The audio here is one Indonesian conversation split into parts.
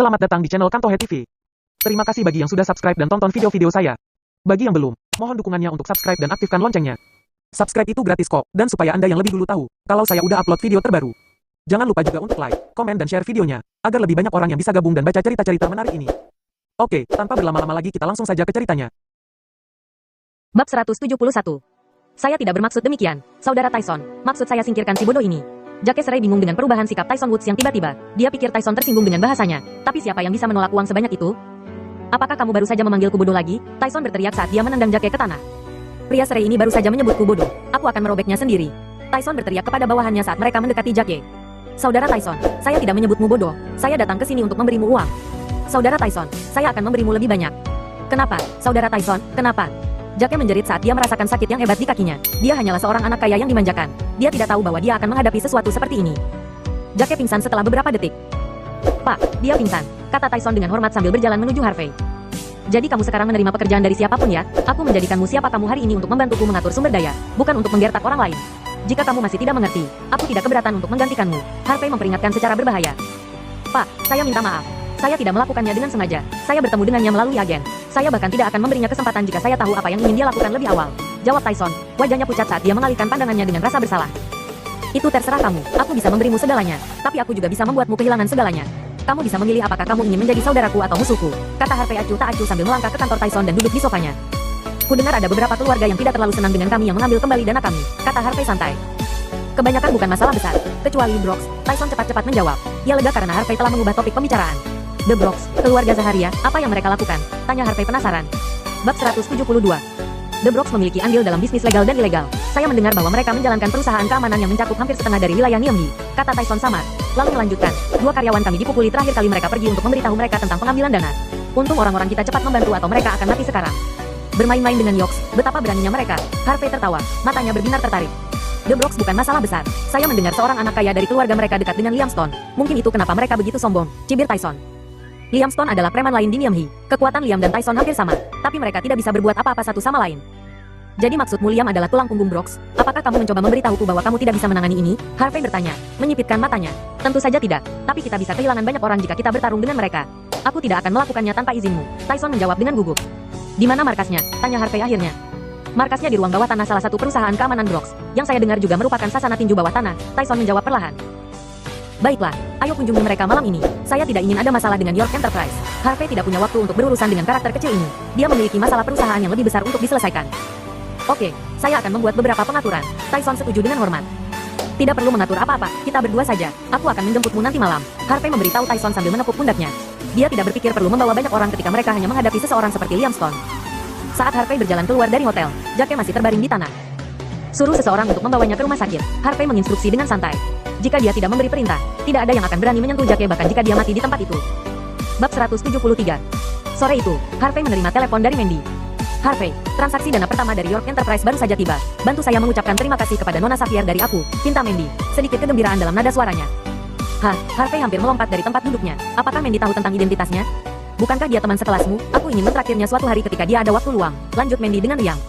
Selamat datang di channel Kantohe TV. Terima kasih bagi yang sudah subscribe dan tonton video-video saya. Bagi yang belum, mohon dukungannya untuk subscribe dan aktifkan loncengnya. Subscribe itu gratis kok, dan supaya Anda yang lebih dulu tahu, kalau saya udah upload video terbaru. Jangan lupa juga untuk like, komen dan share videonya, agar lebih banyak orang yang bisa gabung dan baca cerita-cerita menarik ini. Oke, tanpa berlama-lama lagi kita langsung saja ke ceritanya. Bab 171. Saya tidak bermaksud demikian, Saudara Tyson. Maksud saya singkirkan si bodoh ini. Jake serai bingung dengan perubahan sikap Tyson Woods yang tiba-tiba. Dia pikir Tyson tersinggung dengan bahasanya. Tapi siapa yang bisa menolak uang sebanyak itu? Apakah kamu baru saja memanggilku bodoh lagi? Tyson berteriak saat dia menendang Jake ke tanah. Pria serai ini baru saja menyebutku bodoh. Aku akan merobeknya sendiri. Tyson berteriak kepada bawahannya saat mereka mendekati Jake. Saudara Tyson, saya tidak menyebutmu bodoh. Saya datang ke sini untuk memberimu uang. Saudara Tyson, saya akan memberimu lebih banyak. Kenapa, Saudara Tyson? Kenapa? Jake menjerit saat dia merasakan sakit yang hebat di kakinya. Dia hanyalah seorang anak kaya yang dimanjakan. Dia tidak tahu bahwa dia akan menghadapi sesuatu seperti ini. Jake pingsan setelah beberapa detik. Pak, dia pingsan, kata Tyson dengan hormat sambil berjalan menuju Harvey. Jadi kamu sekarang menerima pekerjaan dari siapapun ya? Aku menjadikanmu siapa kamu hari ini untuk membantuku mengatur sumber daya, bukan untuk menggertak orang lain. Jika kamu masih tidak mengerti, aku tidak keberatan untuk menggantikanmu. Harvey memperingatkan secara berbahaya. Pak, saya minta maaf. Saya tidak melakukannya dengan sengaja. Saya bertemu dengannya melalui agen. Saya bahkan tidak akan memberinya kesempatan jika saya tahu apa yang ingin dia lakukan lebih awal. Jawab Tyson. Wajahnya pucat saat dia mengalihkan pandangannya dengan rasa bersalah. Itu terserah kamu. Aku bisa memberimu segalanya. Tapi aku juga bisa membuatmu kehilangan segalanya. Kamu bisa memilih apakah kamu ingin menjadi saudaraku atau musuhku. Kata Harvey acuh tak acuh sambil melangkah ke kantor Tyson dan duduk di sofanya. Kudengar ada beberapa keluarga yang tidak terlalu senang dengan kami yang mengambil kembali dana kami. Kata Harvey santai. Kebanyakan bukan masalah besar. Kecuali Brooks. Tyson cepat-cepat menjawab. Ia lega karena Harvey telah mengubah topik pembicaraan. The Brooks, keluarga Zaharia, apa yang mereka lakukan? Tanya Harvey penasaran. Bab 172. The Brooks memiliki andil dalam bisnis legal dan ilegal. Saya mendengar bahwa mereka menjalankan perusahaan keamanan yang mencakup hampir setengah dari wilayah Niamey, kata Tyson samar. Lalu melanjutkan, 2 karyawan kami dipukuli terakhir kali mereka pergi untuk memberitahu mereka tentang pengambilan dana. Untung orang-orang kita cepat membantu atau mereka akan mati sekarang. Bermain-main dengan Yoks, betapa beraninya mereka. Harvey tertawa, matanya berbinar tertarik. The Brooks bukan masalah besar. Saya mendengar seorang anak kaya dari keluarga mereka dekat dengan Liam Stone. Mungkin itu kenapa mereka begitu sombong, cibir Tyson. Liam Stone adalah preman lain di Niamey. Kekuatan Liam dan Tyson hampir sama, tapi mereka tidak bisa berbuat apa-apa satu sama lain. Jadi maksudmu Liam adalah tulang punggung Brooks? Apakah kamu mencoba memberitahuku bahwa kamu tidak bisa menangani ini? Harvey bertanya, menyipitkan matanya. Tentu saja tidak, tapi kita bisa kehilangan banyak orang jika kita bertarung dengan mereka. Aku tidak akan melakukannya tanpa izinmu. Tyson menjawab dengan gugup. Di mana markasnya? Tanya Harvey akhirnya. Markasnya di ruang bawah tanah salah satu perusahaan keamanan Brooks. Yang saya dengar juga merupakan sasana tinju bawah tanah. Tyson menjawab perlahan. Baiklah, ayo kunjungi mereka malam ini. Saya tidak ingin ada masalah dengan York Enterprise. Harvey tidak punya waktu untuk berurusan dengan karakter kecil ini. Dia memiliki masalah perusahaan yang lebih besar untuk diselesaikan. Oke, saya akan membuat beberapa pengaturan. Tyson setuju dengan hormat. Tidak perlu mengatur apa-apa, kita berdua saja. Aku akan menjemputmu nanti malam. Harvey memberitahu Tyson sambil menepuk pundaknya. Dia tidak berpikir perlu membawa banyak orang ketika mereka hanya menghadapi seseorang seperti Liam Stone. Saat Harvey berjalan keluar dari hotel, Jake masih terbaring di tanah. Suruh seseorang untuk membawanya ke rumah sakit. Harvey menginstruksi dengan santai. Jika dia tidak memberi perintah, tidak ada yang akan berani menyentuh Jake bahkan jika dia mati di tempat itu. Bab 173. Sore itu, Harvey menerima telepon dari Mandy. Harvey, transaksi dana pertama dari York Enterprise baru saja tiba. Bantu saya mengucapkan terima kasih kepada Nona Xavier dari aku, pinta Mandy. Sedikit kegembiraan dalam nada suaranya. Harvey hampir melompat dari tempat duduknya. Apakah Mandy tahu tentang identitasnya? Bukankah dia teman sekelasmu? Aku ingin mentraktirnya suatu hari ketika dia ada waktu luang. Lanjut Mandy dengan riang.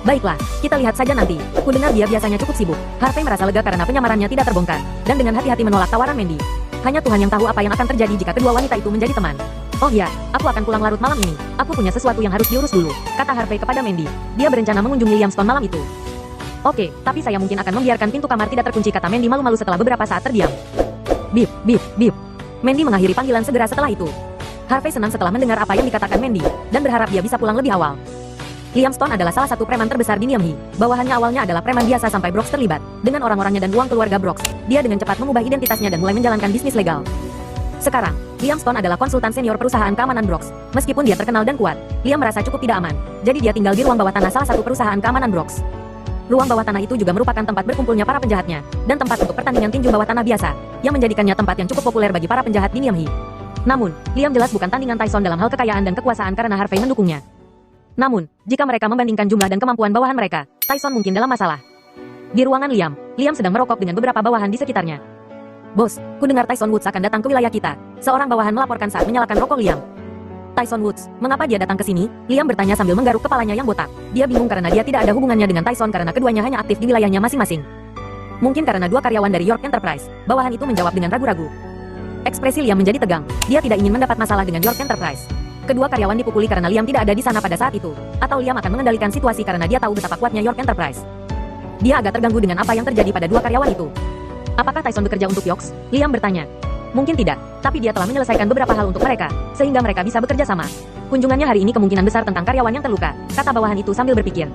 Baiklah, kita lihat saja nanti. Kudengar dia biasanya cukup sibuk. Harvey merasa lega karena penyamarannya tidak terbongkar, dan dengan hati-hati menolak tawaran Mandy. Hanya Tuhan yang tahu apa yang akan terjadi jika kedua wanita itu menjadi teman. Oh iya, aku akan pulang larut malam ini. Aku punya sesuatu yang harus diurus dulu, kata Harvey kepada Mandy. Dia berencana mengunjungi Liam Stone malam itu. Oke, tapi saya mungkin akan membiarkan pintu kamar tidak terkunci, kata Mandy malu-malu setelah beberapa saat terdiam. Bip, bip, bip. Mandy mengakhiri panggilan segera setelah itu. Harvey senang setelah mendengar apa yang dikatakan Mandy, dan berharap dia bisa pulang lebih awal. Liam Stone adalah salah satu preman terbesar di Niamey. Bawahannya awalnya adalah preman biasa sampai Brooks terlibat. Dengan orang-orangnya dan uang keluarga Brooks, dia dengan cepat mengubah identitasnya dan mulai menjalankan bisnis legal. Sekarang, Liam Stone adalah konsultan senior perusahaan keamanan Brooks. Meskipun dia terkenal dan kuat, Liam merasa cukup tidak aman. Jadi dia tinggal di ruang bawah tanah salah satu perusahaan keamanan Brooks. Ruang bawah tanah itu juga merupakan tempat berkumpulnya para penjahatnya, dan tempat untuk pertandingan tinju bawah tanah biasa, yang menjadikannya tempat yang cukup populer bagi para penjahat di Niamey. Namun, Liam jelas bukan tandingan Tyson dalam hal kekayaan dan kekuasaan karena Harvey mendukungnya. Namun, jika mereka membandingkan jumlah dan kemampuan bawahan mereka, Tyson mungkin dalam masalah. Di ruangan Liam sedang merokok dengan beberapa bawahan di sekitarnya. Bos, ku dengar Tyson Woods akan datang ke wilayah kita. Seorang bawahan melaporkan saat menyalakan rokok Liam. Tyson Woods, mengapa dia datang ke sini? Liam bertanya sambil menggaruk kepalanya yang botak. Dia bingung karena dia tidak ada hubungannya dengan Tyson karena keduanya hanya aktif di wilayahnya masing-masing. Mungkin karena 2 karyawan dari York Enterprise, bawahan itu menjawab dengan ragu-ragu. Ekspresi Liam menjadi tegang. Dia tidak ingin mendapat masalah dengan York Enterprise. Kedua karyawan dipukuli karena Liam tidak ada di sana pada saat itu. Atau Liam akan mengendalikan situasi karena dia tahu betapa kuatnya York Enterprise. Dia agak terganggu dengan apa yang terjadi pada dua karyawan itu. Apakah Tyson bekerja untuk Yox? Liam bertanya. Mungkin tidak, tapi dia telah menyelesaikan beberapa hal untuk mereka, sehingga mereka bisa bekerja sama. Kunjungannya hari ini kemungkinan besar tentang karyawan yang terluka, kata bawahan itu sambil berpikir.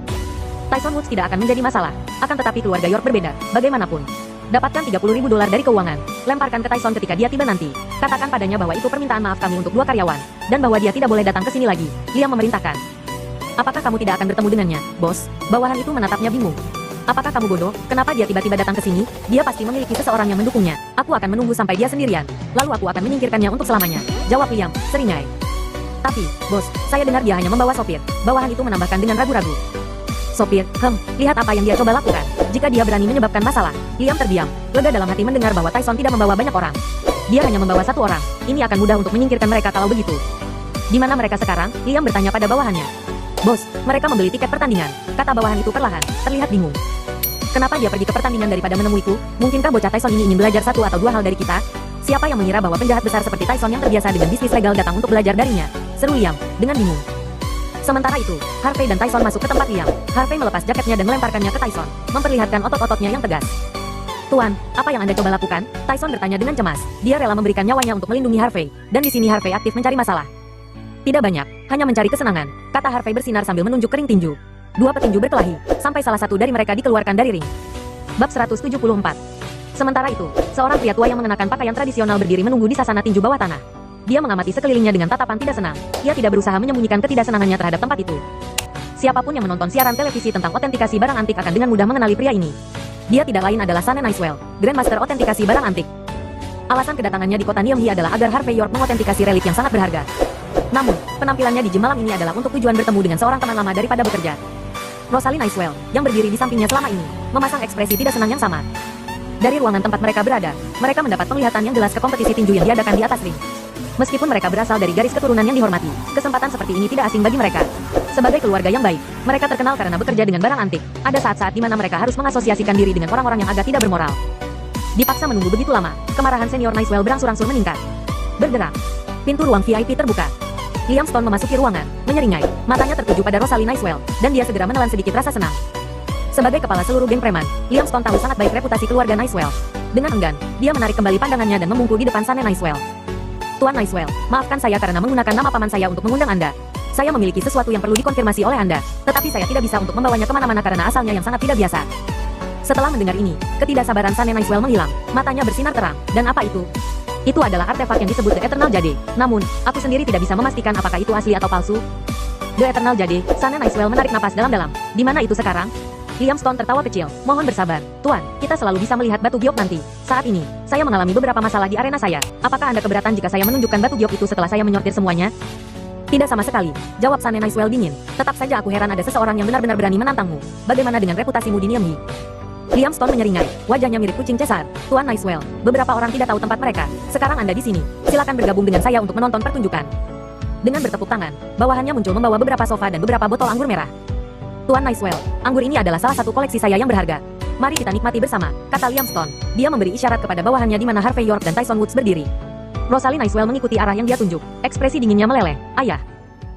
Tyson Woods tidak akan menjadi masalah, akan tetapi keluarga York berbeda, bagaimanapun. Dapatkan $30.000 dari keuangan, lemparkan ke Tyson ketika dia tiba nanti. Katakan padanya bahwa itu permintaan maaf kami untuk dua karyawan, dan bahwa dia tidak boleh datang ke sini lagi, Liam memerintahkan. Apakah kamu tidak akan bertemu dengannya, bos? Bawahan itu menatapnya bingung. Apakah kamu bodoh? Kenapa dia tiba-tiba datang ke sini? Dia pasti memiliki seseorang yang mendukungnya. Aku akan menunggu sampai dia sendirian. Lalu aku akan menyingkirkannya untuk selamanya. Jawab Liam, seringai. Tapi, bos, saya dengar dia hanya membawa sopir. Bawahan itu menambahkan dengan ragu-ragu. Sopir, lihat apa yang dia coba lakukan. Jika dia berani menyebabkan masalah. Liam terdiam, lega dalam hati mendengar bahwa Tyson tidak membawa banyak orang. Dia hanya membawa satu orang. Ini akan mudah untuk menyingkirkan mereka kalau begitu. Di mana mereka sekarang? Liam bertanya pada bawahannya. Bos, mereka membeli tiket pertandingan, kata bawahan itu perlahan, terlihat bingung. Kenapa dia pergi ke pertandingan daripada menemuiku? Mungkinkah bocah Tyson ini ingin belajar satu atau dua hal dari kita? Siapa yang mengira bahwa penjahat besar seperti Tyson yang terbiasa dengan bisnis legal datang untuk belajar darinya? Seru Liam, dengan bingung. Sementara itu, Harvey dan Tyson masuk ke tempat Liam. Harvey melepas jaketnya dan melemparkannya ke Tyson, memperlihatkan otot-ototnya yang tegas. Tuan, apa yang Anda coba lakukan? Tyson bertanya dengan cemas. Dia rela memberikan nyawanya untuk melindungi Harvey, dan di sini Harvey aktif mencari masalah. Tidak banyak, hanya mencari kesenangan, kata Harvey bersinar sambil menunjuk ke ring tinju. Dua petinju berkelahi, sampai salah satu dari mereka dikeluarkan dari ring. Bab 174. Sementara itu, seorang pria tua yang mengenakan pakaian tradisional berdiri menunggu di sasana tinju bawah tanah. Dia mengamati sekelilingnya dengan tatapan tidak senang. Dia tidak berusaha menyembunyikan ketidaksenangannya terhadap tempat itu. Siapapun yang menonton siaran televisi tentang otentikasi barang antik akan dengan mudah mengenali pria ini. Dia tidak lain adalah Sunny Nicewell, Grandmaster otentikasi barang antik. Alasan kedatangannya di kota Niamhi adalah agar Harvey York mengotentikasi relik yang sangat berharga. Namun, penampilannya di gym malam ini adalah untuk tujuan bertemu dengan seorang teman lama daripada bekerja. Rosalie Nicewell, yang berdiri di sampingnya selama ini, memasang ekspresi tidak senang yang sama. Dari ruangan tempat mereka berada, mereka mendapat penglihatan yang jelas ke kompetisi tinju yang diadakan di atas ring. Meskipun mereka berasal dari garis keturunan yang dihormati, kesempatan seperti ini tidak asing bagi mereka. Sebagai keluarga yang baik, mereka terkenal karena bekerja dengan barang antik. Ada saat-saat di mana mereka harus mengasosiasikan diri dengan orang-orang yang agak tidak bermoral. Dipaksa menunggu begitu lama, kemarahan senior Nicewell berangsur-angsur meningkat. Bergerak. Pintu ruang VIP terbuka. Liam Stone memasuki ruangan, menyeringai, matanya tertuju pada Rosalie Nicewell, dan dia segera menelan sedikit rasa senang. Sebagai kepala seluruh geng preman, Liam Stone tahu sangat baik reputasi keluarga Nicewell. Dengan enggan, dia menarik kembali pandangannya dan memungkul di depan Sunny Nicewell. Tuan Nicewell, maafkan saya karena menggunakan nama paman saya untuk mengundang Anda. Saya memiliki sesuatu yang perlu dikonfirmasi oleh Anda, tetapi saya tidak bisa untuk membawanya kemana-mana karena asalnya yang sangat tidak biasa. Setelah mendengar ini, ketidaksabaran Sunny Nicewell menghilang, matanya bersinar terang, dan apa itu? Itu adalah artefak yang disebut The Eternal Jade. Namun, aku sendiri tidak bisa memastikan apakah itu asli atau palsu. The Eternal Jade, Sunny Nicewell menarik napas dalam-dalam. Di mana itu sekarang? Liam Stone tertawa kecil. Mohon bersabar. Tuan, kita selalu bisa melihat batu giok nanti. Saat ini, saya mengalami beberapa masalah di arena saya. Apakah Anda keberatan jika saya menunjukkan batu giok itu setelah saya menyortir semuanya? Tidak sama sekali. Jawab Sunny Nicewell dingin. Tetap saja aku heran ada seseorang yang benar-benar berani menantangmu. Bagaimana dengan reputasimu di Niamhi? Liam Stone menyeringai, wajahnya mirip kucing Cesar. Tuan Nicewell, beberapa orang tidak tahu tempat mereka. Sekarang Anda di sini. Silakan bergabung dengan saya untuk menonton pertunjukan. Dengan bertepuk tangan, bawahannya muncul membawa beberapa sofa dan beberapa botol anggur merah. Tuan Nicewell, anggur ini adalah salah satu koleksi saya yang berharga. Mari kita nikmati bersama, kata Liam Stone. Dia memberi isyarat kepada bawahannya di mana Harvey York dan Tyson Woods berdiri. Rosalie Nicewell mengikuti arah yang dia tunjuk. Ekspresi dinginnya meleleh. Ayah.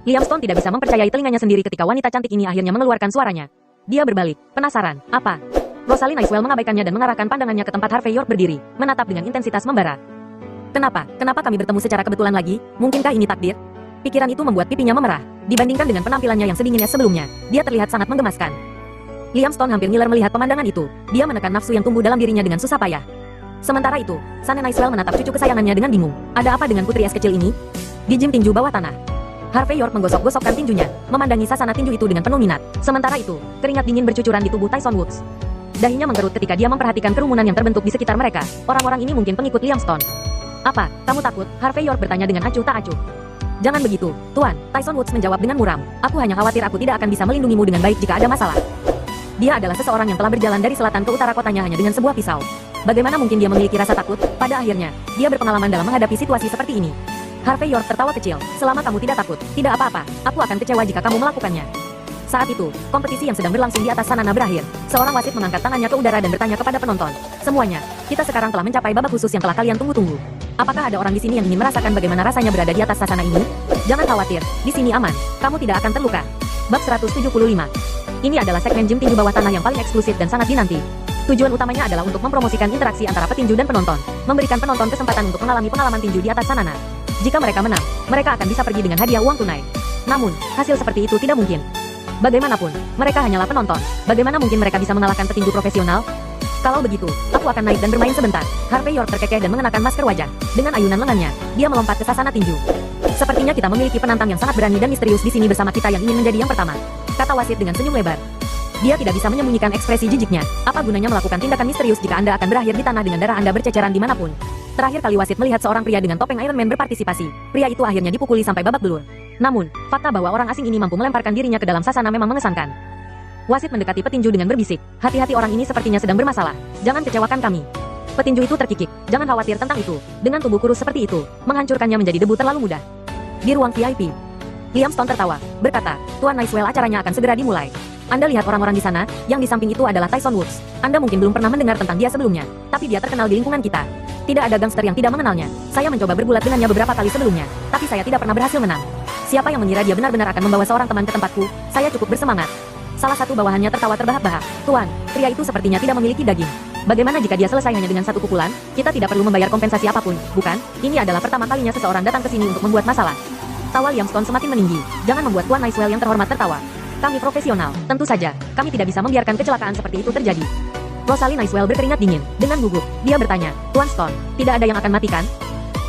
Liam Stone tidak bisa mempercayai telinganya sendiri ketika wanita cantik ini akhirnya mengeluarkan suaranya. Dia berbalik, penasaran. Apa? Rosalie Nicewell mengabaikannya dan mengarahkan pandangannya ke tempat Harvey York berdiri, menatap dengan intensitas membara. Kenapa? Kenapa kami bertemu secara kebetulan lagi? Mungkinkah ini takdir? Pikiran itu membuat pipinya memerah. Dibandingkan dengan penampilannya yang sedingin es sebelumnya, dia terlihat sangat menggemaskan. Liam Stone hampir ngiler melihat pemandangan itu. Dia menekan nafsu yang tumbuh dalam dirinya dengan susah payah. Sementara itu, Sunny Nicewell menatap cucu kesayangannya dengan bingung. Ada apa dengan putri es kecil ini? Di gym tinju bawah tanah, Harvey York menggosok-gosokkan tinjunya, memandangi sasana tinju itu dengan penuh minat. Sementara itu, keringat dingin bercucuran di tubuh Tyson Woods. Dahinya mengkerut ketika dia memperhatikan kerumunan yang terbentuk di sekitar mereka. Orang-orang ini mungkin pengikut Liam Stone. Apa? Kamu takut? Harvey York bertanya dengan acuh tak acuh. Jangan begitu, Tuan. Tyson Woods menjawab dengan muram. Aku hanya khawatir aku tidak akan bisa melindungimu dengan baik jika ada masalah. Dia adalah seseorang yang telah berjalan dari selatan ke utara kotanya hanya dengan sebuah pisau. Bagaimana mungkin dia memiliki rasa takut? Pada akhirnya, dia berpengalaman dalam menghadapi situasi seperti ini. Harvey York tertawa kecil. Selama kamu tidak takut, tidak apa-apa. Aku akan kecewa jika kamu melakukannya. Saat itu, kompetisi yang sedang berlangsung di atas sanana berakhir. Seorang wasit mengangkat tangannya ke udara dan bertanya kepada penonton. Semuanya, kita sekarang telah mencapai babak khusus yang telah kalian tunggu-tunggu. Apakah ada orang di sini yang ingin merasakan bagaimana rasanya berada di atas sasana ini? Jangan khawatir, di sini aman. Kamu tidak akan terluka. Bab 175. Ini adalah segmen gym tinju bawah tanah yang paling eksklusif dan sangat dinanti. Tujuan utamanya adalah untuk mempromosikan interaksi antara petinju dan penonton, memberikan penonton kesempatan untuk mengalami pengalaman tinju di atas sanana. Jika mereka menang, mereka akan bisa pergi dengan hadiah uang tunai. Namun, hasil seperti itu tidak mungkin. Bagaimanapun, mereka hanyalah penonton. Bagaimana mungkin mereka bisa mengalahkan petinju profesional? Kalau begitu, aku akan naik dan bermain sebentar. Harvey York terkekeh dan mengenakan masker wajah. Dengan ayunan lengannya, dia melompat ke sasana tinju. Sepertinya kita memiliki penantang yang sangat berani dan misterius di sini bersama kita yang ingin menjadi yang pertama, kata wasit dengan senyum lebar. Dia tidak bisa menyembunyikan ekspresi jijiknya. Apa gunanya melakukan tindakan misterius jika Anda akan berakhir di tanah dengan darah Anda berceceran dimanapun? Terakhir kali wasit melihat seorang pria dengan topeng Iron Man berpartisipasi, pria itu akhirnya dipukuli sampai babak belur. Namun, fakta bahwa orang asing ini mampu melemparkan dirinya ke dalam sasana memang mengesankan. Wasit mendekati petinju dengan berbisik, hati-hati, orang ini sepertinya sedang bermasalah. Jangan kecewakan kami. Petinju itu terkikik, jangan khawatir tentang itu. Dengan tubuh kurus seperti itu, menghancurkannya menjadi debu terlalu mudah. Di ruang VIP, Liam Stone tertawa, berkata, Tuan Nicewell, acaranya akan segera dimulai. Anda lihat orang-orang di sana, yang di samping itu adalah Tyson Woods. Anda mungkin belum pernah mendengar tentang dia sebelumnya, tapi dia terkenal di lingkungan kita. Tidak ada gangster yang tidak mengenalnya. Saya mencoba bergulat dengannya beberapa kali sebelumnya, tapi saya tidak pernah berhasil menang. Siapa yang mengira dia benar-benar akan membawa seorang teman ke tempatku? Saya cukup bersemangat. Salah satu bawahannya tertawa terbahak-bahak. Tuan, pria itu sepertinya tidak memiliki daging. Bagaimana jika dia selesai hanya dengan satu pukulan? Kita tidak perlu membayar kompensasi apapun, bukan? Ini adalah pertama kalinya seseorang datang ke sini untuk membuat masalah. Tawa Liam Stone semakin meninggi. Jangan membuat Tuan Nicewell yang terhormat tertawa. Kami profesional, tentu saja. Kami tidak bisa membiarkan kecelakaan seperti itu terjadi. Rosalie Nicewell berkeringat dingin. Dengan gugup, dia bertanya, Tuan Stone, tidak ada yang akan mati kan?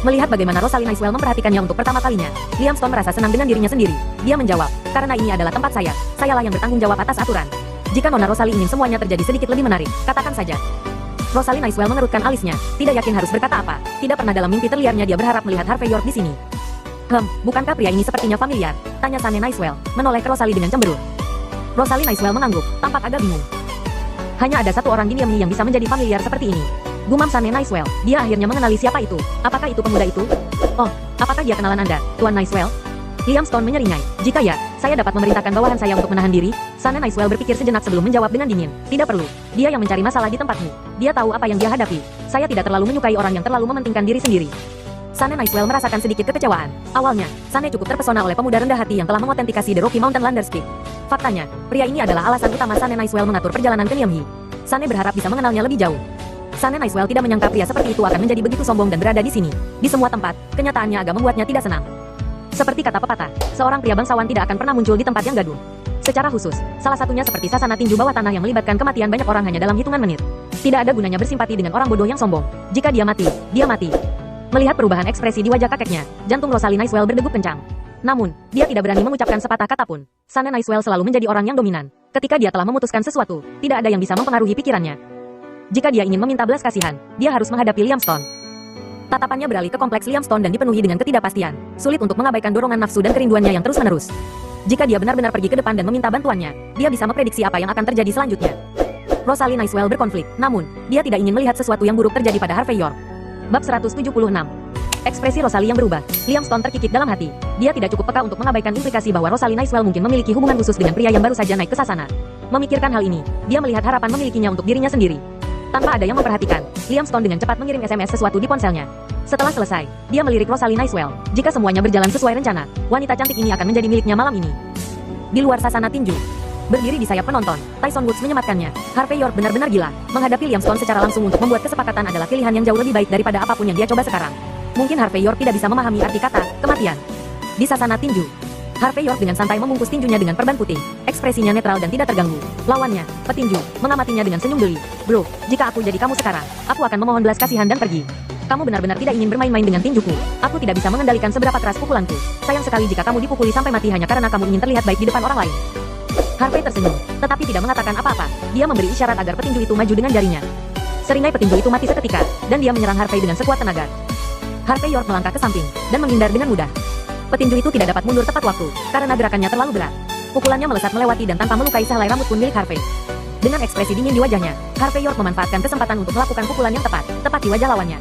Melihat bagaimana Rosalie Nicewell memperhatikannya untuk pertama kalinya, Liam Stone merasa senang dengan dirinya sendiri. Dia menjawab, karena ini adalah tempat saya, sayalah yang bertanggung jawab atas aturan. Jika Nona Rosalie ingin semuanya terjadi sedikit lebih menarik, katakan saja. Rosalie Nicewell mengerutkan alisnya, tidak yakin harus berkata apa. Tidak pernah dalam mimpi terliarnya dia berharap melihat Harvey York di sini. Bukankah pria ini sepertinya familiar? Tanya Sunny Nicewell, menoleh ke Rosalie dengan cemberut. Rosalie Nicewell mengangguk, tampak agak bingung. Hanya ada satu orang di Niamey yang bisa menjadi familiar seperti ini. Gumam Sunny Nicewell, dia akhirnya mengenali siapa itu. Apakah itu pemuda itu? Oh, apakah dia kenalan Anda, Tuan Nicewell? Liam Stone menyeringai. Jika ya, saya dapat memerintahkan bawahan saya untuk menahan diri. Sunny Nicewell berpikir sejenak sebelum menjawab dengan dingin. Tidak perlu. Dia yang mencari masalah di tempatmu. Dia tahu apa yang dia hadapi. Saya tidak terlalu menyukai orang yang terlalu mementingkan diri sendiri. Sunny Nicewell merasakan sedikit kekecewaan. Awalnya, Sunny cukup terpesona oleh pemuda rendah hati yang telah mengotentikasi The Rocky Mountain Landers Peak. Faktanya, pria ini adalah alasan utama Sunny Nicewell mengatur perjalanan ke Niamey. Sunny berharap bisa mengenalnya lebih jauh. Sunny Nicewell tidak menyangka pria seperti itu akan menjadi begitu sombong dan berada di sini. Di semua tempat, kenyataannya agak membuatnya tidak senang. Seperti kata pepatah, seorang pria bangsawan tidak akan pernah muncul di tempat yang gaduh. Secara khusus, salah satunya seperti sasana tinju bawah tanah yang melibatkan kematian banyak orang hanya dalam hitungan menit. Tidak ada gunanya bersimpati dengan orang bodoh yang sombong. Jika dia mati, dia mati. Melihat perubahan ekspresi di wajah kakeknya, jantung Rosalie Nicewell berdegup kencang. Namun, dia tidak berani mengucapkan sepatah kata pun. Sunny Nicewell selalu menjadi orang yang dominan. Ketika dia telah memutuskan sesuatu, tidak ada yang bisa mempengaruhi pikirannya. Jika dia ingin meminta belas kasihan, dia harus menghadapi Liam Stone. Tatapannya beralih ke kompleks Liam Stone dan dipenuhi dengan ketidakpastian. Sulit untuk mengabaikan dorongan nafsu dan kerinduannya yang terus-menerus. Jika dia benar-benar pergi ke depan dan meminta bantuannya, dia bisa memprediksi apa yang akan terjadi selanjutnya. Rosalie Nicewell berkonflik, namun, dia tidak ingin melihat sesuatu yang buruk terjadi pada Harvey York. Bab 176. Ekspresi Rosalie yang berubah. Liam Stone terkikik dalam hati. Dia tidak cukup peka untuk mengabaikan implikasi bahwa Rosalie Nicewell mungkin memiliki hubungan khusus dengan pria yang baru saja naik ke sasana. Memikirkan hal ini, dia melihat harapan memilikinya untuk dirinya sendiri. Tanpa ada yang memperhatikan, Liam Stone dengan cepat mengirim SMS sesuatu di ponselnya. Setelah selesai, dia melirik Rosalie Nicewell. Jika semuanya berjalan sesuai rencana, wanita cantik ini akan menjadi miliknya malam ini. Di luar sasana tinju, berdiri di sayap penonton, Tyson Woods menyematkannya. Harvey York benar-benar gila. Menghadapi Liam Stone secara langsung untuk membuat kesepakatan adalah pilihan yang jauh lebih baik daripada apapun yang dia coba sekarang. Mungkin Harvey York tidak bisa memahami arti kata kematian. Di sasana tinju, Harvey York dengan santai membungkus tinjunya dengan perban putih. Ekspresinya netral dan tidak terganggu. Lawannya, petinju, mengamatinya dengan senyum geli. Bro, jika aku jadi kamu sekarang, aku akan memohon belas kasihan dan pergi. Kamu benar-benar tidak ingin bermain-main dengan tinjuku. Aku tidak bisa mengendalikan seberapa keras pukulanku. Sayang sekali jika kamu dipukuli sampai mati hanya karena kamu ingin terlihat baik di depan orang lain. Harvey tersenyum, tetapi tidak mengatakan apa-apa. Dia memberi isyarat agar petinju itu maju dengan jarinya. Seringai petinju itu mati seketika, dan dia menyerang Harvey dengan sekuat tenaga. Harvey York melangkah ke samping, dan menghindar dengan mudah. Petinju itu tidak dapat mundur tepat waktu, karena gerakannya terlalu berat. Pukulannya melesat melewati dan tanpa melukai sehelai rambut pun milik Harvey. Dengan ekspresi dingin di wajahnya, Harvey York memanfaatkan kesempatan untuk melakukan pukulan yang tepat di wajah lawannya.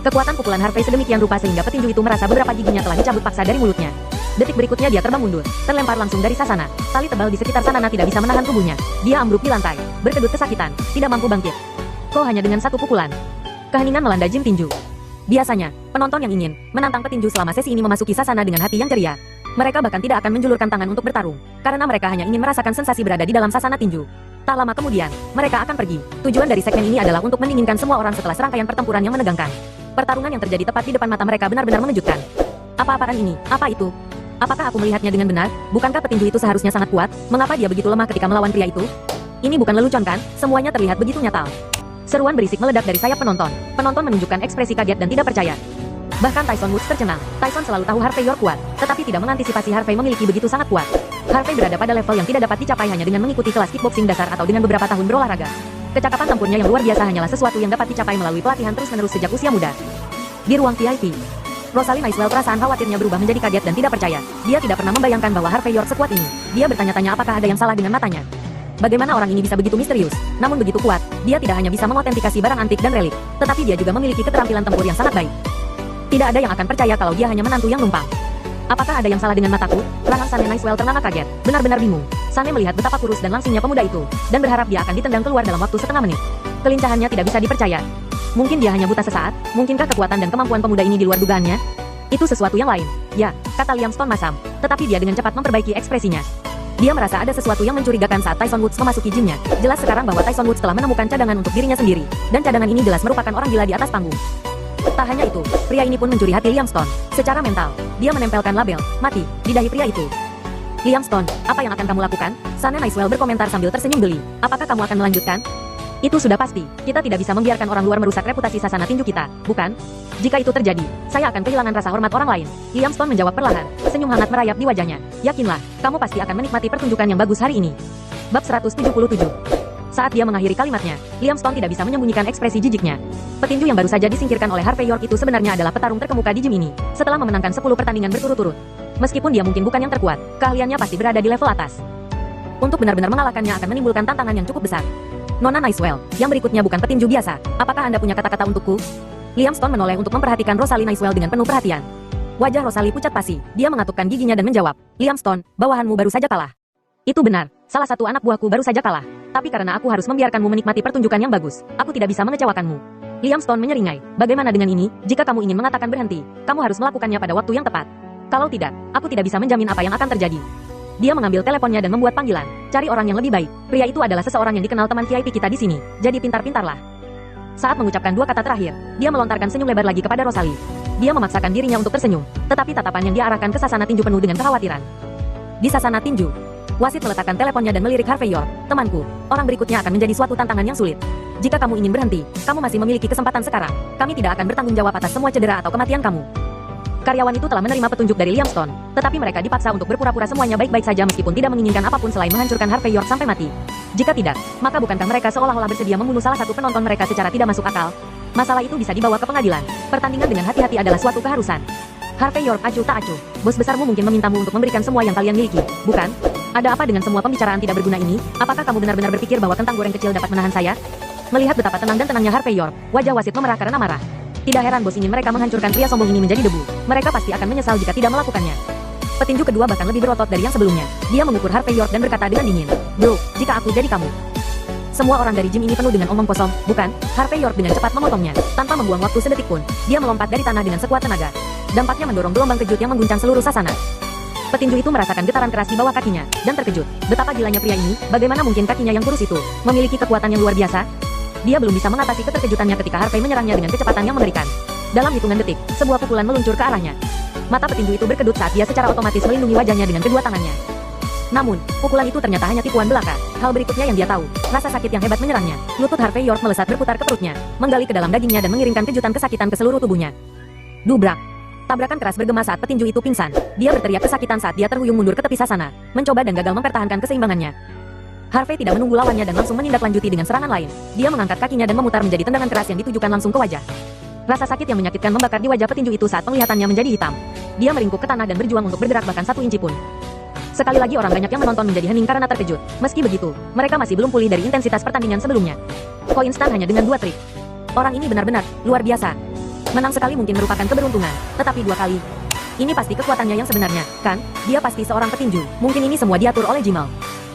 Kekuatan pukulan Harvey sedemikian rupa sehingga petinju itu merasa beberapa giginya telah dicabut paksa dari mulutnya. Detik berikutnya dia terbang mundur, terlempar langsung dari sasana. Tali tebal di sekitar sanana tidak bisa menahan tubuhnya. Dia ambruk di lantai, berkedut kesakitan, tidak mampu bangkit. Kok hanya dengan satu pukulan? Keheningan melanda gym tinju. Biasanya, penonton yang ingin menantang petinju selama sesi ini memasuki sasana dengan hati yang ceria. Mereka bahkan tidak akan menjulurkan tangan untuk bertarung, karena mereka hanya ingin merasakan sensasi berada di dalam sasana tinju. Tak lama kemudian, mereka akan pergi. Tujuan dari segmen ini adalah untuk mendinginkan semua orang setelah serangkaian pertempuran yang menegangkan. Pertarungan yang terjadi tepat di depan mata mereka benar-benar mengejutkan. Apa-apaan ini? Apa itu? Apakah aku melihatnya dengan benar? Bukankah petinju itu seharusnya sangat kuat? Mengapa dia begitu lemah ketika melawan pria itu? Ini bukan lelucon kan? Semuanya terlihat begitu nyata. Seruan berisik meledak dari sayap penonton. Penonton menunjukkan ekspresi kaget dan tidak percaya. Bahkan Tyson Woods tercengang. Tyson selalu tahu Harvey York kuat, tetapi tidak mengantisipasi Harvey memiliki begitu sangat kuat. Harvey berada pada level yang tidak dapat dicapai hanya dengan mengikuti kelas kickboxing dasar atau dengan beberapa tahun berolahraga. Kecakapan tempurnya yang luar biasa hanyalah sesuatu yang dapat dicapai melalui pelatihan terus-menerus sejak usia muda. Di ruang VIP, Rosalind Nicewell perasaan khawatirnya berubah menjadi kaget dan tidak percaya. Dia tidak pernah membayangkan bahwa Harvey York sekuat ini. Dia bertanya-tanya apakah ada yang salah dengan matanya. Bagaimana orang ini bisa begitu misterius, namun begitu kuat? Dia tidak hanya bisa mengotentikasi barang antik dan relik, tetapi dia juga memiliki keterampilan tempur yang sangat baik. Tidak ada yang akan percaya kalau dia hanya menantu yang numpang. Apakah ada yang salah dengan mataku? Rahang Sunny Nicewell ternganga kaget, benar-benar bingung. Sunny melihat betapa kurus dan langsingnya pemuda itu, dan berharap dia akan ditendang keluar dalam waktu setengah menit. Kelincahannya tidak bisa dipercaya. Mungkin dia hanya buta sesaat, mungkinkah kekuatan dan kemampuan pemuda ini di luar dugaannya? Itu sesuatu yang lain. Ya, kata Liam Stone masam, tetapi dia dengan cepat memperbaiki ekspresinya. Dia merasa ada sesuatu yang mencurigakan saat Tyson Woods memasuki gymnya. Jelas sekarang bahwa Tyson Woods telah menemukan cadangan untuk dirinya sendiri, dan cadangan ini jelas merupakan orang gila di atas panggung. Tak hanya itu, pria ini pun mencuri hati Liam Stone. Secara mental, dia menempelkan label "mati" di dahi pria itu. Liam Stone, apa yang akan kamu lakukan? Sunny Nicewell berkomentar sambil tersenyum geli. Apakah kamu akan melanjutkan? Itu sudah pasti. Kita tidak bisa membiarkan orang luar merusak reputasi sasana tinju kita, bukan? Jika itu terjadi, saya akan kehilangan rasa hormat orang lain. Liam Stone menjawab perlahan. Senyum hangat merayap di wajahnya. Yakinlah, kamu pasti akan menikmati pertunjukan yang bagus hari ini. Bab 177. Saat dia mengakhiri kalimatnya, Liam Stone tidak bisa menyembunyikan ekspresi jijiknya. Petinju yang baru saja disingkirkan oleh Harvey York itu sebenarnya adalah petarung terkemuka di gym ini, setelah memenangkan 10 pertandingan berturut-turut. Meskipun dia mungkin bukan yang terkuat, keahliannya pasti berada di level atas. Untuk benar-benar mengalahkannya akan menimbulkan tantangan yang cukup besar. Nona Nicewell, yang berikutnya bukan petinju biasa. Apakah Anda punya kata-kata untukku? Liam Stone menoleh untuk memperhatikan Rosalind Nicewell dengan penuh perhatian. Wajah Rosalind pucat pasi. Dia mengatupkan giginya dan menjawab, Liam Stone, bawahanmu baru saja kalah. Itu benar, salah satu anak buahku baru saja kalah. Tapi karena aku harus membiarkanmu menikmati pertunjukan yang bagus, aku tidak bisa mengecewakanmu. Liam Stone menyeringai. Bagaimana dengan ini? Jika kamu ingin mengatakan berhenti, kamu harus melakukannya pada waktu yang tepat. Kalau tidak, aku tidak bisa menjamin apa yang akan terjadi. Dia mengambil teleponnya dan membuat panggilan. Cari orang yang lebih baik. Pria itu adalah seseorang yang dikenal teman VIP kita di sini. Jadi pintar-pintarlah. Saat mengucapkan dua kata terakhir, dia melontarkan senyum lebar lagi kepada Rosalie. Dia memaksakan dirinya untuk tersenyum, tetapi tatapan yang dia arahkan ke sasana tinju penuh dengan kekhawatiran. Di sasana tinju, wasit meletakkan teleponnya dan melirik Harvey York. Temanku, orang berikutnya akan menjadi suatu tantangan yang sulit. Jika kamu ingin berhenti, kamu masih memiliki kesempatan sekarang. Kami tidak akan bertanggung jawab atas semua cedera atau kematian kamu. Karyawan itu telah menerima petunjuk dari Liam Stone, tetapi mereka dipaksa untuk berpura-pura semuanya baik-baik saja meskipun tidak menginginkan apapun selain menghancurkan Harvey York sampai mati. Jika tidak, maka bukankah mereka seolah-olah bersedia membunuh salah satu penonton mereka secara tidak masuk akal? Masalah itu bisa dibawa ke pengadilan. Pertandingan dengan hati-hati adalah suatu keharusan. Harvey York acuh tak acuh. Bos besarmu mungkin memintamu untuk memberikan semua yang kalian miliki, bukan? Ada apa dengan semua pembicaraan tidak berguna ini? Apakah kamu benar-benar berpikir bahwa kentang goreng kecil dapat menahan saya? Melihat betapa tenang dan tenangnya Harvey York, wajah wasit memerah karena marah. Tidak heran bos ingin mereka menghancurkan pria sombong ini menjadi debu. Mereka pasti akan menyesal jika tidak melakukannya. Petinju kedua bahkan lebih berotot dari yang sebelumnya. Dia mengukur Harvey York dan berkata dengan dingin, "Bro, jika aku jadi kamu." Semua orang dari gym ini penuh dengan omong kosong, bukan? Harvey York dengan cepat memotongnya. Tanpa membuang waktu sedetik pun, dia melompat dari tanah dengan sekuat tenaga. Dampaknya mendorong gelombang kejut yang mengguncang seluruh sasana. Petinju itu merasakan getaran keras di bawah kakinya, dan terkejut. Betapa gilanya pria ini, bagaimana mungkin kakinya yang kurus itu memiliki kekuatan yang luar biasa? Dia belum bisa mengatasi keterkejutannya ketika Harvey menyerangnya dengan kecepatan yang mengerikan. Dalam hitungan detik, sebuah pukulan meluncur ke arahnya. Mata petinju itu berkedut saat dia secara otomatis melindungi wajahnya dengan kedua tangannya. Namun, pukulan itu ternyata hanya tipuan belaka. Hal berikutnya yang dia tahu, rasa sakit yang hebat menyerangnya. Lutut Harvey York melesat berputar ke perutnya, menggali ke dalam dagingnya dan mengirimkan kejutan kesakitan ke seluruh tubuhnya. Dubrak. Tabrakan keras bergema saat petinju itu pingsan. Dia berteriak kesakitan saat dia terhuyung mundur ke tepi sasana, mencoba dan gagal mempertahankan keseimbangannya. Harvey tidak menunggu lawannya dan langsung menindaklanjuti dengan serangan lain. Dia mengangkat kakinya dan memutar menjadi tendangan keras yang ditujukan langsung ke wajah. Rasa sakit yang menyakitkan membakar di wajah petinju itu saat penglihatannya menjadi hitam. Dia meringkuk ke tanah dan berjuang untuk bergerak bahkan 1 inci pun. Sekali lagi orang banyak yang menonton menjadi hening karena terkejut. Meski begitu, mereka masih belum pulih dari intensitas pertandingan sebelumnya. Koin instan hanya dengan 2 trik. Orang ini benar-benar luar biasa. Menang sekali mungkin merupakan keberuntungan, tetapi 2 kali. Ini pasti kekuatannya yang sebenarnya, kan? Dia pasti seorang petinju. Mungkin ini semua diatur oleh Jimal.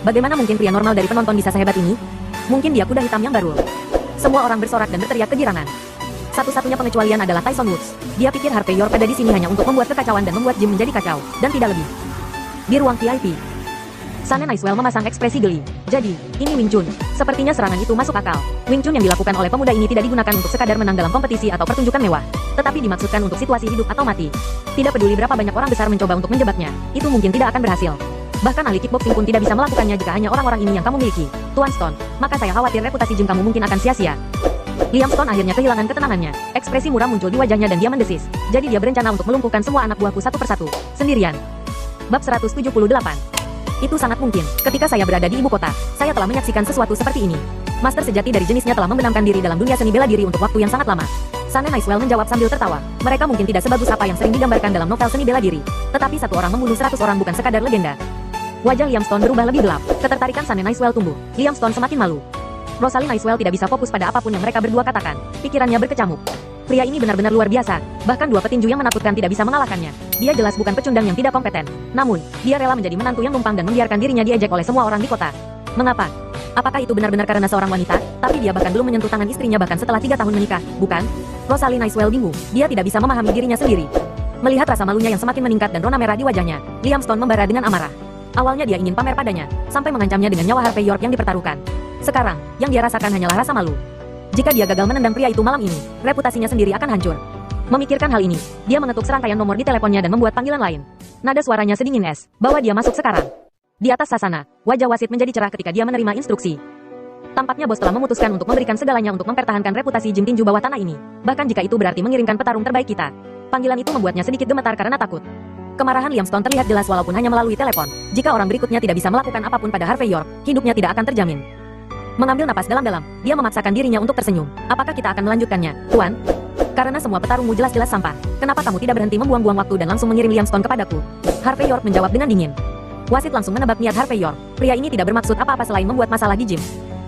Bagaimana mungkin pria normal dari penonton bisa sehebat ini? Mungkin dia kuda hitam yang baru. Semua orang bersorak dan berteriak kegirangan. Satu-satunya pengecualian adalah Tyson Woods. Dia pikir Harvey York ada di sini hanya untuk membuat kekacauan dan membuat Jim menjadi kacau, dan tidak lebih. Di ruang VIP, Sanen Icewell memasang ekspresi geli. Jadi, ini Wing Chun. Sepertinya serangan itu masuk akal. Wing Chun yang dilakukan oleh pemuda ini tidak digunakan untuk sekadar menang dalam kompetisi atau pertunjukan mewah, tetapi dimaksudkan untuk situasi hidup atau mati. Tidak peduli berapa banyak orang besar mencoba untuk menjebaknya, itu mungkin tidak akan berhasil. Bahkan ahli kickboxing pun tidak bisa melakukannya jika hanya orang-orang ini yang kamu miliki, Tuan Stone. Maka saya khawatir reputasi Jim kamu mungkin akan sia-sia. Liam Stone akhirnya kehilangan ketenangannya. Ekspresi muram muncul di wajahnya dan dia mendesis. Jadi dia berencana untuk melumpuhkan semua anak buahku satu persatu, sendirian. Bab 178. Itu sangat mungkin. Ketika saya berada di ibu kota, saya telah menyaksikan sesuatu seperti ini. Master sejati dari jenisnya telah membenamkan diri dalam dunia seni bela diri untuk waktu yang sangat lama. Sanen Icewell menjawab sambil tertawa. Mereka mungkin tidak sebagus apa yang sering digambarkan dalam novel seni bela diri. Tetapi satu orang membunuh 100 orang bukan sekadar legenda. Wajah Liam Stone berubah lebih gelap. Ketertarikan Sanen Icewell tumbuh. Liam Stone semakin malu. Rosalind Icewell tidak bisa fokus pada apapun yang mereka berdua katakan. Pikirannya berkecamuk. Pria ini benar-benar luar biasa. Bahkan dua petinju yang menakutkan tidak bisa mengalahkannya. Dia jelas bukan pecundang yang tidak kompeten. Namun, dia rela menjadi menantu yang numpang dan membiarkan dirinya diejek oleh semua orang di kota. Mengapa? Apakah itu benar-benar karena seorang wanita? Tapi dia bahkan belum menyentuh tangan istrinya bahkan setelah 3 tahun menikah, bukan? Rosalind Icewell bingung. Dia tidak bisa memahami dirinya sendiri. Melihat rasa malunya yang semakin meningkat dan rona merah di wajahnya, Liam Stone membara dengan amarah. Awalnya dia ingin pamer padanya, sampai mengancamnya dengan nyawa Harvey York yang dipertaruhkan. Sekarang, yang dia rasakan hanyalah rasa malu. Jika dia gagal menendang pria itu malam ini, reputasinya sendiri akan hancur. Memikirkan hal ini, dia mengetuk serangkaian nomor di teleponnya dan membuat panggilan lain. Nada suaranya sedingin es, bahwa dia masuk sekarang. Di atas sasana, wajah wasit menjadi cerah ketika dia menerima instruksi. Tampaknya bos telah memutuskan untuk memberikan segalanya untuk mempertahankan reputasi Jim tinju bawah tanah ini. Bahkan jika itu berarti mengirimkan petarung terbaik kita. Panggilan itu membuatnya sedikit gemetar karena takut. Kemarahan Liam Stone terlihat jelas walaupun hanya melalui telepon. Jika orang berikutnya tidak bisa melakukan apapun pada Harvey York, hidupnya tidak akan terjamin. Mengambil napas dalam-dalam, dia memaksakan dirinya untuk tersenyum. Apakah kita akan melanjutkannya, Tuan? Karena semua petarungmu jelas-jelas sampah. Kenapa kamu tidak berhenti membuang-buang waktu dan langsung mengirim Liam Stone kepadaku? Harvey York menjawab dengan dingin. Wasit langsung menebak niat Harvey York. Pria ini tidak bermaksud apa-apa selain membuat masalah di gym.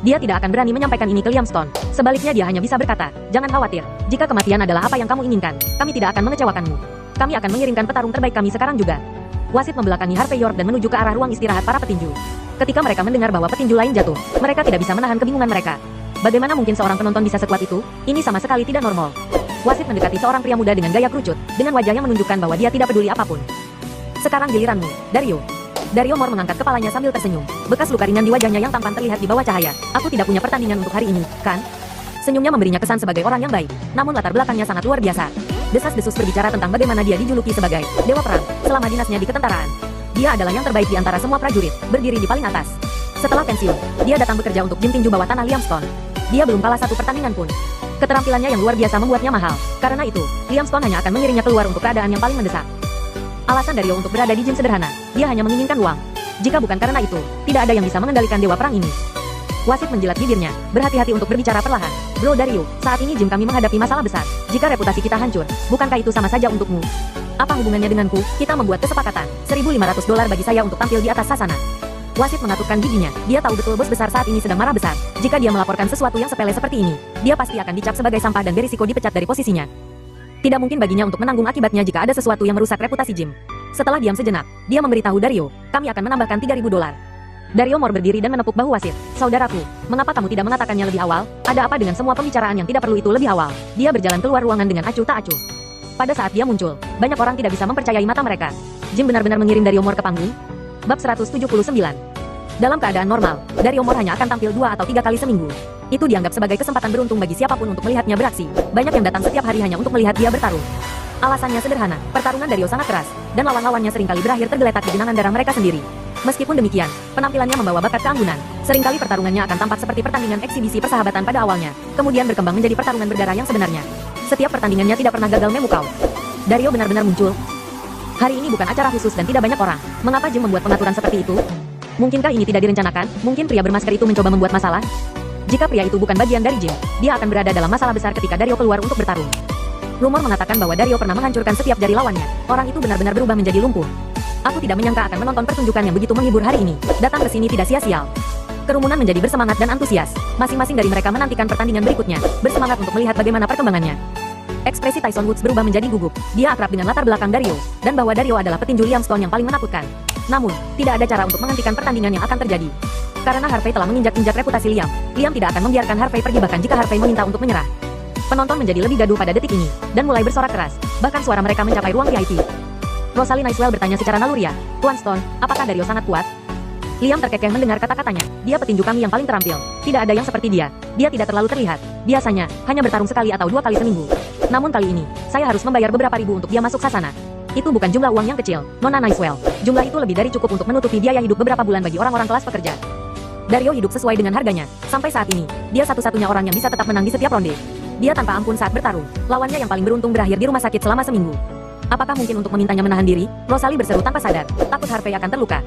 Dia tidak akan berani menyampaikan ini ke Liam Stone. Sebaliknya dia hanya bisa berkata, jangan khawatir. Jika kematian adalah apa yang kamu inginkan, kami tidak akan mengecewakanmu. Kami akan mengirimkan petarung terbaik kami sekarang juga. Wasit membelakangi Harvey York dan menuju ke arah ruang istirahat para petinju. Ketika mereka mendengar bahwa petinju lain jatuh, mereka tidak bisa menahan kebingungan mereka. Bagaimana mungkin seorang penonton bisa sekuat itu? Ini sama sekali tidak normal. Wasit mendekati seorang pria muda dengan gaya kerucut, dengan wajah yang menunjukkan bahwa dia tidak peduli apapun. Sekarang giliranmu, Dario. Dario Moore mengangkat kepalanya sambil tersenyum. Bekas luka ringan di wajahnya yang tampan terlihat di bawah cahaya. Aku tidak punya pertandingan untuk hari ini, kan? Senyumnya memberinya kesan sebagai orang yang baik, namun latar belakangnya sangat luar biasa. Desas-desus berbicara tentang bagaimana dia dijuluki sebagai Dewa Perang selama dinasnya di ketentaraan. Dia adalah yang terbaik di antara semua prajurit, berdiri di paling atas. Setelah pensiun, dia datang bekerja untuk Jim tinju bawah tanah Liam Stone. Dia belum kalah satu pertandingan pun. Keterampilannya yang luar biasa membuatnya mahal. Karena itu, Liam Stone hanya akan mengirimnya keluar untuk keadaan yang paling mendesak. Alasan Dario untuk berada di gym sederhana, dia hanya menginginkan uang. Jika bukan karena itu, tidak ada yang bisa mengendalikan Dewa Perang ini. Wasit menjilat bibirnya, berhati-hati untuk berbicara perlahan. Bro Dario, saat ini gym kami menghadapi masalah besar. Jika reputasi kita hancur, bukankah itu sama saja untukmu? Apa hubungannya denganku? Kita membuat kesepakatan, $1.500 bagi saya untuk tampil di atas sasana. Wasit mengatukkan giginya, dia tahu betul bos besar saat ini sedang marah besar. Jika dia melaporkan sesuatu yang sepele seperti ini, dia pasti akan dicap sebagai sampah dan berisiko dipecat dari posisinya. Tidak mungkin baginya untuk menanggung akibatnya jika ada sesuatu yang merusak reputasi Jim. Setelah diam sejenak, dia memberitahu Dario, kami akan menambahkan $3.000. Dario Moore berdiri dan menepuk bahu wasit. Saudaraku, mengapa kamu tidak mengatakannya lebih awal? Ada apa dengan semua pembicaraan yang tidak perlu itu lebih awal? Dia berjalan keluar ruangan dengan acuh tak acuh. Pada saat dia muncul, banyak orang tidak bisa mempercayai mata mereka. Jim benar-benar mengirim Dario Moore ke panggung? Bab 179. Dalam keadaan normal, Dario Moore hanya akan tampil 2 atau 3 kali seminggu. Itu dianggap sebagai kesempatan beruntung bagi siapapun untuk melihatnya beraksi. Banyak yang datang setiap hari hanya untuk melihat dia bertarung. Alasannya sederhana, pertarungan Dario sangat keras, dan lawan-lawannya seringkali berakhir tergeletak di genangan darah mereka sendiri. Meskipun demikian, penampilannya membawa bakat keanggunan. Seringkali pertarungannya akan tampak seperti pertandingan eksibisi persahabatan pada awalnya, kemudian berkembang menjadi pertarungan berdarah yang sebenarnya. Setiap pertandingannya tidak pernah gagal memukau. Dario benar-benar muncul. Hari ini bukan acara khusus dan tidak banyak orang. Mengapa Jim membuat pengaturan seperti itu? Mungkinkah ini tidak direncanakan? Mungkin pria bermasker itu mencoba membuat masalah? Jika pria itu bukan bagian dari Jim, dia akan berada dalam masalah besar ketika Dario keluar untuk bertarung. Rumor mengatakan bahwa Dario pernah menghancurkan setiap jari lawannya. Orang itu benar-benar berubah menjadi lumpuh. Aku tidak menyangka akan menonton pertunjukan yang begitu menghibur hari ini. Datang ke sini tidak sia-sia. Kerumunan menjadi bersemangat dan antusias. Masing-masing dari mereka menantikan pertandingan berikutnya, bersemangat untuk melihat bagaimana perkembangannya. Ekspresi Tyson Woods berubah menjadi gugup. Dia akrab dengan latar belakang Dario, dan bahwa Dario adalah petinju Liam Stone yang paling menakutkan. Namun, tidak ada cara untuk menghentikan pertandingan yang akan terjadi. Karena Harvey telah menginjak-injak reputasi Liam, Liam tidak akan membiarkan Harvey pergi bahkan jika Harvey meminta untuk menyerah. Penonton menjadi lebih gaduh pada detik ini, dan mulai bersorak keras. Bahkan suara mereka mencapai ruang VIP. Rosalie Nicewell bertanya secara naluriah, "Tuan Stone, apakah Dario sangat kuat?" Liam terkekeh mendengar kata-katanya. Dia petinju kami yang paling terampil. Tidak ada yang seperti dia. Dia tidak terlalu terlihat. Biasanya, hanya bertarung sekali atau 2 kali seminggu. Namun kali ini, saya harus membayar beberapa ribu untuk dia masuk sasana. Itu bukan jumlah uang yang kecil, Nona Nicewell. Jumlah itu lebih dari cukup untuk menutupi biaya hidup beberapa bulan bagi orang-orang kelas pekerja. Dario hidup sesuai dengan harganya. Sampai saat ini, dia satu-satunya orang yang bisa tetap menang di setiap ronde. Dia tanpa ampun saat bertarung. Lawannya yang paling beruntung berakhir di rumah sakit selama seminggu. Apakah mungkin untuk memintanya menahan diri? Rosalie berseru tanpa sadar. Takut Harvey akan terluka.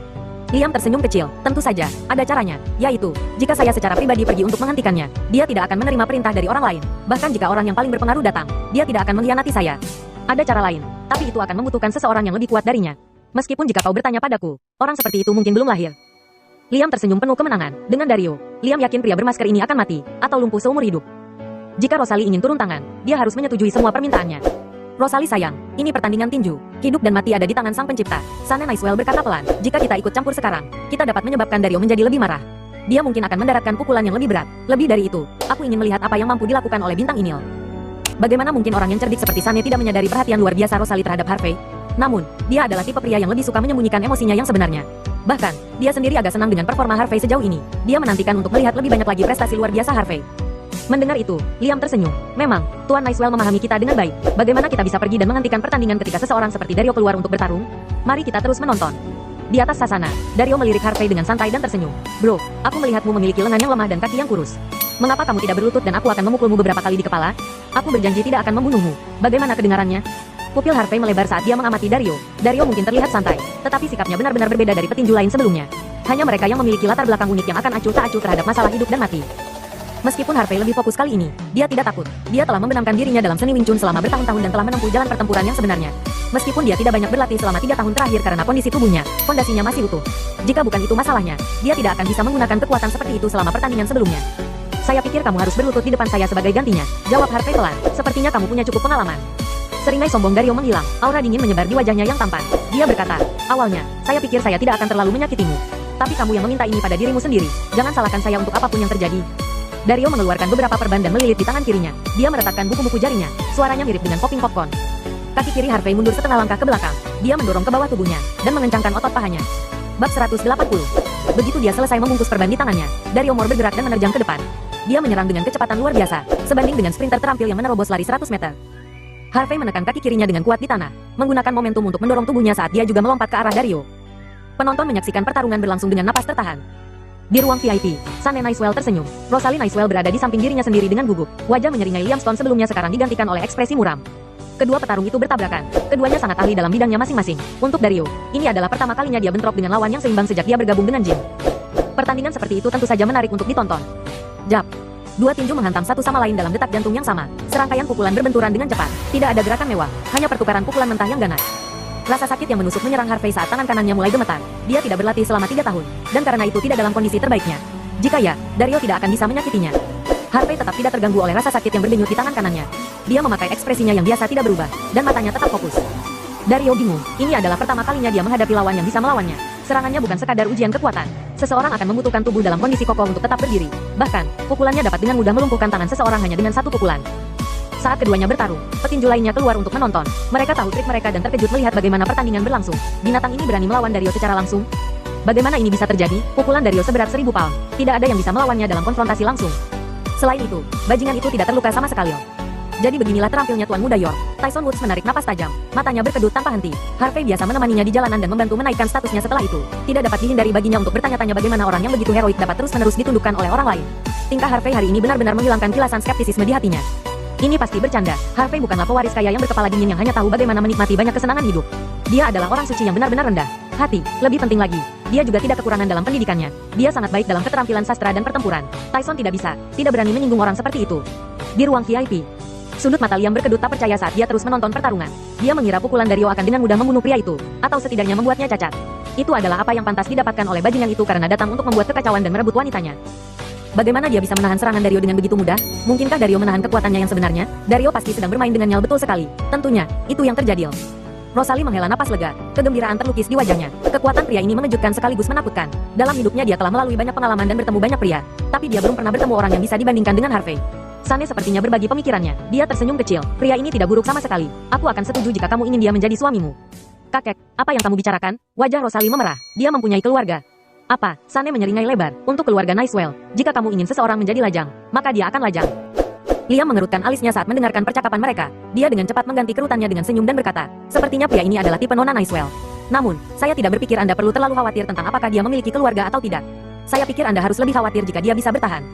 Liam tersenyum kecil. Tentu saja, ada caranya. Yaitu, jika saya secara pribadi pergi untuk menghentikannya, dia tidak akan menerima perintah dari orang lain. Bahkan jika orang yang paling berpengaruh datang, dia tidak akan mengkhianati saya. Ada cara lain, tapi itu akan membutuhkan seseorang yang lebih kuat darinya. Meskipun jika kau bertanya padaku, orang seperti itu mungkin belum lahir. Liam tersenyum penuh kemenangan. Dengan Dario, Liam yakin pria bermasker ini akan mati, atau lumpuh seumur hidup. Jika Rosalie ingin turun tangan, dia harus menyetujui semua permintaannya. Rosalie sayang, ini pertandingan tinju. Hidup dan mati ada di tangan sang pencipta. Sane Nicewell berkata pelan, jika kita ikut campur sekarang, kita dapat menyebabkan Dario menjadi lebih marah. Dia mungkin akan mendaratkan pukulan yang lebih berat. Lebih dari itu, aku ingin melihat apa yang mampu dilakukan oleh bintang Inil. Bagaimana mungkin orang yang cerdik seperti Sane tidak menyadari perhatian luar biasa Rosalie terhadap Harvey? Namun, dia adalah tipe pria yang lebih suka menyembunyikan emosinya yang sebenarnya. Bahkan, dia sendiri agak senang dengan performa Harvey sejauh ini. Dia menantikan untuk melihat lebih banyak lagi prestasi luar biasa Harvey. Mendengar itu, Liam tersenyum. Memang, Tuan Nicewell memahami kita dengan baik. Bagaimana kita bisa pergi dan menghentikan pertandingan ketika seseorang seperti Dario keluar untuk bertarung? Mari kita terus menonton. Di atas sasana, Dario melirik Harvey dengan santai dan tersenyum. Bro, aku melihatmu memiliki lengan yang lemah dan kaki yang kurus. Mengapa kamu tidak berlutut dan aku akan memukulmu beberapa kali di kepala? Aku berjanji tidak akan membunuhmu. Bagaimana kedengarannya? Pupil Harvey melebar saat dia mengamati Dario. Dario mungkin terlihat santai, tetapi sikapnya benar-benar berbeda dari petinju lain sebelumnya. Hanya mereka yang memiliki latar belakang unik yang akan acuh tak acuh terhadap masalah hidup dan mati. Meskipun Harvey lebih fokus kali ini, dia tidak takut. Dia telah membenamkan dirinya dalam seni Wing Chun selama bertahun-tahun dan telah menempuh jalan pertempuran yang sebenarnya. Meskipun dia tidak banyak berlatih selama 3 tahun terakhir karena kondisi tubuhnya, fondasinya masih utuh. Jika bukan itu masalahnya, dia tidak akan bisa menggunakan kekuatan seperti itu selama pertandingan sebelumnya. Saya pikir kamu harus berlutut di depan saya sebagai gantinya, jawab Harvey pelan. Sepertinya kamu punya cukup pengalaman. Seringai sombong Dario menghilang, aura dingin menyebar di wajahnya yang tampan. Dia berkata, awalnya, saya pikir saya tidak akan terlalu menyakitimu. Tapi kamu yang meminta ini pada dirimu sendiri, jangan salahkan saya untuk apapun yang terjadi. Dario mengeluarkan beberapa perban dan melilit di tangan kirinya. Dia meretakkan buku-buku jarinya, suaranya mirip dengan popping popcorn. Kaki kiri Harvey mundur setengah langkah ke belakang. Dia mendorong ke bawah tubuhnya, dan mengencangkan otot pahanya. Bab 180. Begitu dia selesai membungkus perban di tangannya, Dario Moore bergerak dan menerjang ke depan. Dia menyerang dengan kecepatan luar biasa, sebanding dengan sprinter terampil yang menerobos lari 100 meter. Harvey menekan kaki kirinya dengan kuat di tanah, menggunakan momentum untuk mendorong tubuhnya saat dia juga melompat ke arah Dario. Penonton menyaksikan pertarungan berlangsung dengan napas tertahan. Di ruang VIP, Sane Nicewell tersenyum. Rosalie Nicewell berada di samping dirinya sendiri dengan gugup. Wajah menyeringai Liam Stone sebelumnya sekarang digantikan oleh ekspresi muram. Kedua petarung itu bertabrakan. Keduanya sangat ahli dalam bidangnya masing-masing. Untuk Dario, ini adalah pertama kalinya dia bentrok dengan lawan yang seimbang sejak dia bergabung dengan Jin. Pertandingan seperti itu tentu saja menarik untuk ditonton. Jab. Dua tinju menghantam satu sama lain dalam detak jantung yang sama. Serangkaian pukulan berbenturan dengan cepat. Tidak ada gerakan mewah, hanya pertukaran pukulan mentah yang ganas. Rasa sakit yang menusuk menyerang Harvey saat tangan kanannya mulai gemetar. Dia tidak berlatih selama 3 tahun, dan karena itu tidak dalam kondisi terbaiknya. Jika ya, Dario tidak akan bisa menyakitinya. Harvey tetap tidak terganggu oleh rasa sakit yang berdenyut di tangan kanannya. Dia memakai ekspresinya yang biasa tidak berubah, dan matanya tetap fokus. Dario bingung, ini adalah pertama kalinya dia menghadapi lawan yang bisa melawannya. Serangannya bukan sekadar ujian kekuatan. Seseorang akan membutuhkan tubuh dalam kondisi kokoh untuk tetap berdiri. Bahkan, pukulannya dapat dengan mudah melumpuhkan tangan seseorang hanya dengan satu pukulan. Saat keduanya bertarung, petinju lainnya keluar untuk menonton. Mereka tahu trik mereka dan terkejut melihat bagaimana pertandingan berlangsung. Binatang ini berani melawan Dario secara langsung. Bagaimana ini bisa terjadi? Pukulan Dario seberat 1000 pound. Tidak ada yang bisa melawannya dalam konfrontasi langsung. Selain itu, bajingan itu tidak terluka sama sekali. Jadi beginilah terampilnya Tuan Muda York. Tyson Woods menarik napas tajam. Matanya berkedut tanpa henti. Harvey biasa menemaninya di jalanan dan membantu menaikkan statusnya setelah itu. Tidak dapat dihindari baginya untuk bertanya-tanya bagaimana orang yang begitu heroik dapat terus-menerus ditundukkan oleh orang lain. Tingkah Harvey hari ini benar-benar menghilangkan kilasan skeptisisme di hatinya. Ini pasti bercanda. Harvey bukanlah pewaris kaya yang berkepala dingin yang hanya tahu bagaimana menikmati banyak kesenangan hidup. Dia adalah orang suci yang benar-benar rendah hati. Lebih penting lagi, dia juga tidak kekurangan dalam pendidikannya. Dia sangat baik dalam keterampilan sastra dan pertempuran. Tyson tidak berani menyinggung orang seperti itu. Di ruang VIP, sudut mata Liam berkedut tak percaya saat dia terus menonton pertarungan. Dia mengira pukulan Dario akan dengan mudah membunuh pria itu, atau setidaknya membuatnya cacat. Itu adalah apa yang pantas didapatkan oleh bajingan itu karena datang untuk membuat kekacauan dan merebut wanitanya. Bagaimana dia bisa menahan serangan Dario dengan begitu mudah? Mungkinkah Dario menahan kekuatannya yang sebenarnya? Dario pasti sedang bermain dengan nyal betul sekali. Tentunya, itu yang terjadi. Rosalie menghela napas lega. Kegembiraan terlukis di wajahnya. Kekuatan pria ini mengejutkan sekaligus menakutkan. Dalam hidupnya dia telah melalui banyak pengalaman dan bertemu banyak pria. Tapi dia belum pernah bertemu orang yang bisa dibandingkan dengan Harvey. Sane sepertinya berbagi pemikirannya. Dia tersenyum kecil. Pria ini tidak buruk sama sekali. Aku akan setuju jika kamu ingin dia menjadi suamimu. Kakek, apa yang kamu bicarakan? Wajah Rosalie memerah. Dia mempunyai keluarga. Apa? Sane menyeringai lebar. Untuk keluarga Nicewell, jika kamu ingin seseorang menjadi lajang, maka dia akan lajang. Liam mengerutkan alisnya saat mendengarkan percakapan mereka. Dia dengan cepat mengganti kerutannya dengan senyum dan berkata, sepertinya pria ini adalah tipe Nona Nicewell. Namun, saya tidak berpikir Anda perlu terlalu khawatir tentang apakah dia memiliki keluarga atau tidak. Saya pikir Anda harus lebih khawatir jika dia bisa bertahan.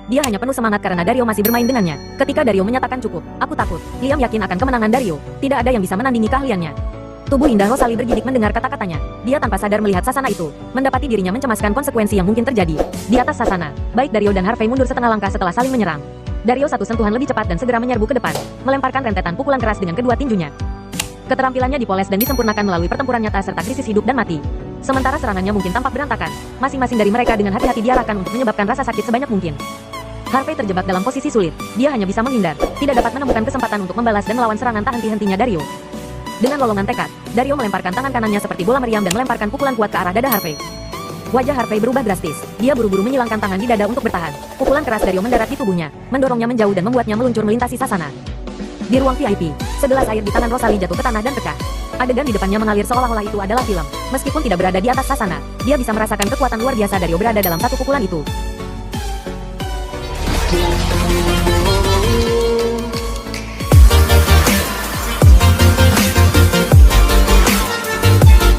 Dia hanya penuh semangat karena Dario masih bermain dengannya. Ketika Dario menyatakan cukup, aku takut. Liam yakin akan kemenangan Dario. Tidak ada yang bisa menandingi keahliannya. Tubuh indah Rosalie bergidik mendengar kata-katanya. Dia tanpa sadar melihat Sasana itu, mendapati dirinya mencemaskan konsekuensi yang mungkin terjadi. Di atas Sasana, baik Dario dan Harvey mundur setengah langkah setelah saling menyerang. Dario satu sentuhan lebih cepat dan segera menyerbu ke depan, melemparkan rentetan pukulan keras dengan kedua tinjunya. Keterampilannya dipoles dan disempurnakan melalui pertempuran nyata serta krisis hidup dan mati. Sementara serangannya mungkin tampak berantakan, masing-masing dari mereka dengan hati-hati diarahkan untuk menyebabkan rasa sakit sebanyak mungkin. Harvey terjebak dalam posisi sulit. Dia hanya bisa menghindar, tidak dapat menemukan kesempatan untuk membalas dan melawan serangan tak henti-hentinya Dario. Dengan lolongan tekad, Dario melemparkan tangan kanannya seperti bola meriam dan melemparkan pukulan kuat ke arah dada Harvey. Wajah Harvey berubah drastis. Dia buru-buru menyilangkan tangan di dada untuk bertahan. Pukulan keras Dario mendarat di tubuhnya, mendorongnya menjauh dan membuatnya meluncur melintasi Sasana. Di ruang VIP, segelas air di tangan Rosalie jatuh ke tanah dan pecah. Adegan di depannya mengalir seolah-olah itu adalah film. Meskipun tidak berada di atas Sasana, dia bisa merasakan kekuatan luar biasa Dario berada dalam satu pukulan itu.